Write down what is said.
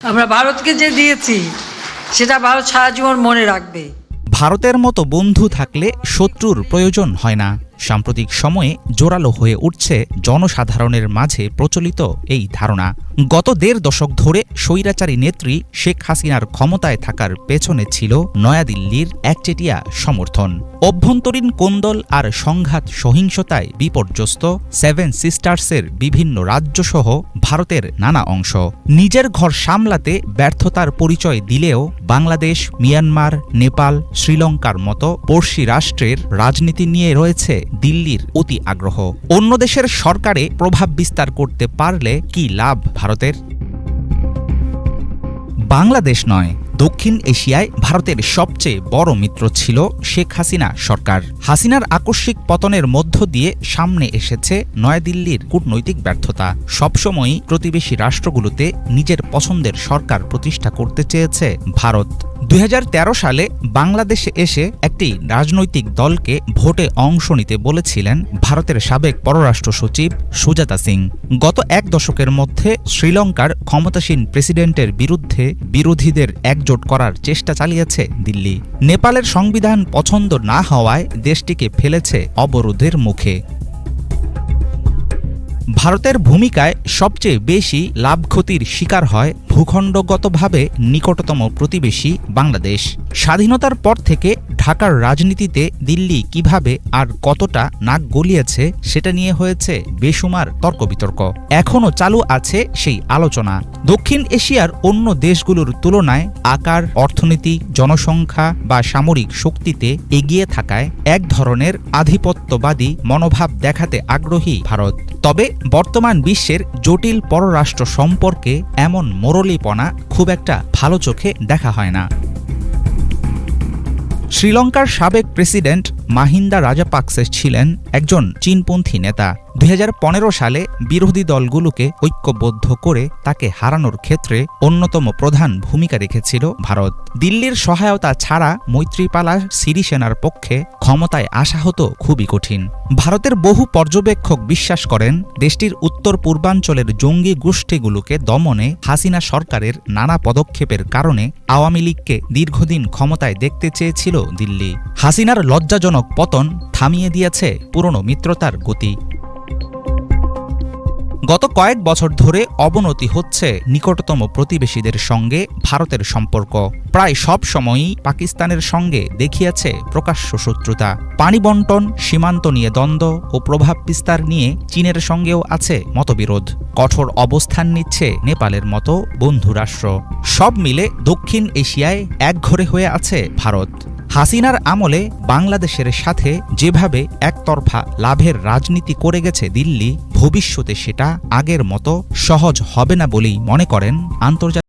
আমরা ভারতকে যে দিয়েছি সেটা ভারত সারা জীবন মনে রাখবে। ভারতের মতো বন্ধু থাকলে শত্রুর প্রয়োজন হয় না। সাম্প্রতিক সময়ে জোরালো হয়ে উঠছে জনসাধারণের মাঝে প্রচলিত এই ধারণা। গত ১.৫ দশক ধরে স্বৈরাচারী নেত্রী শেখ হাসিনার ক্ষমতায় থাকার পেছনে ছিল নয়াদিল্লির একচেটিয়া সমর্থন। অভ্যন্তরীণ কোন্দল আর সংঘাত সহিংসতায় বিপর্যস্ত সেভেন সিস্টার্সের বিভিন্ন রাজ্যসহ ভারতের নানা অংশ নিজের ঘর সামলাতে ব্যর্থতার পরিচয় দিলেও বাংলাদেশ, মিয়ানমার, নেপাল, শ্রীলঙ্কার মতো পড়শি রাষ্ট্রের রাজনীতি নিয়ে রয়েছে দিল্লির অতি আগ্রহ। অন্য দেশের সরকারে প্রভাব বিস্তার করতে পারলে কি লাভ ভারতের? বাংলাদেশ নয়, দক্ষিণ এশিয়ায় ভারতের সবচেয়ে বড় মিত্র ছিল শেখ হাসিনা সরকার। হাসিনার আকস্মিক পতনের মধ্য দিয়ে সামনে এসেছে নয়াদিল্লির কূটনৈতিক ব্যর্থতা। সবসময়ই প্রতিবেশী রাষ্ট্রগুলোতে নিজের পছন্দের সরকার প্রতিষ্ঠা করতে চেয়েছে ভারত। ২০১৩ সালে বাংলাদেশে এসে একটি রাজনৈতিক দলকে ভোটে অংশ নিতে বলেছিলেন ভারতের সাবেক পররাষ্ট্র সচিব সুজাতা সিং। গত ১ দশকের মধ্যে শ্রীলঙ্কার ক্ষমতাসীন প্রেসিডেন্টের বিরুদ্ধে বিরোধীদের একজোট করার চেষ্টা চালিয়েছে দিল্লি। নেপালের সংবিধান পছন্দ না হওয়ায় দেশটিকে ফেলেছে অবরোধের মুখে। ভারতের ভূমিকায় সবচেয়ে বেশি লাভ ক্ষতির শিকার হয় ভূখণ্ডগতভাবে নিকটতম প্রতিবেশী বাংলাদেশ। স্বাধীনতার পর থেকে ঢাকার রাজনীতিতে দিল্লি কিভাবে আর কতটা নাক গলিয়েছে সেটা নিয়ে হয়েছে বেশুমার তর্ক-বিতর্ক। এখনও চালু আছে সেই আলোচনা। দক্ষিণ এশিয়ার অন্য দেশগুলোর তুলনায় আকার, অর্থনীতি, জনসংখ্যা বা সামরিক শক্তিতে এগিয়ে থাকায় এক ধরনের আধিপত্যবাদী মনোভাব দেখাতে আগ্রহী ভারত। তবে বর্তমান বিশ্বের জটিল পররাষ্ট্র সম্পর্কে এমন মোরলীপনা খুব একটা ভালো চোখে দেখা হয় না। শ্রীলঙ্কার সাবেক প্রেসিডেন্ট মাহিন্দা রাজাপাকসে ছিলেন একজন চীনপন্থী নেতা। ২০১৫ সালে বিরোধী দলগুলোকে ঐক্যবদ্ধ করে তাকে হারানোর ক্ষেত্রে অন্যতম প্রধান ভূমিকা রেখেছিল ভারত। দিল্লির সহায়তা ছাড়া মৈত্রীপালা সিরিসেনার পক্ষে ক্ষমতায় আসা হতো খুবই কঠিন। ভারতের বহু পর্যবেক্ষক বিশ্বাস করেন দেশটির উত্তর পূর্বাঞ্চলের জঙ্গি গোষ্ঠীগুলোকে দমনে হাসিনা সরকারের নানা পদক্ষেপের কারণে আওয়ামী লীগকে দীর্ঘদিন ক্ষমতায় দেখতে চেয়েছিল দিল্লি। হাসিনার লজ্জাজনক পতন থামিয়ে দিয়েছে পুরনো মিত্রতার গতি। গত কয়েক বছর ধরে অবনতি হচ্ছে নিকটতম প্রতিবেশীদের সঙ্গে ভারতের সম্পর্ক। প্রায় সব সময়ই পাকিস্তানের সঙ্গে দেখিয়েছে প্রকাশ্য শত্রুতা। পানি বণ্টন, সীমান্ত নিয়ে দ্বন্দ্ব ও প্রভাব বিস্তার নিয়ে চীনের সঙ্গেও আছে মতবিরোধ। কঠোর অবস্থান নিচ্ছে নেপালের মতো বন্ধুরাষ্ট্র। সব মিলে দক্ষিণ এশিয়ায় একঘরে হয়ে আছে ভারত। হাসিনার আমলে বাংলাদেশের সাথে যেভাবে একতরফা লাভের রাজনীতি করে গেছে দিল্লি, ভবিষ্যতে সেটা আগের মতো সহজ হবে না বলেই মনে করেন আন্তর্জাতিক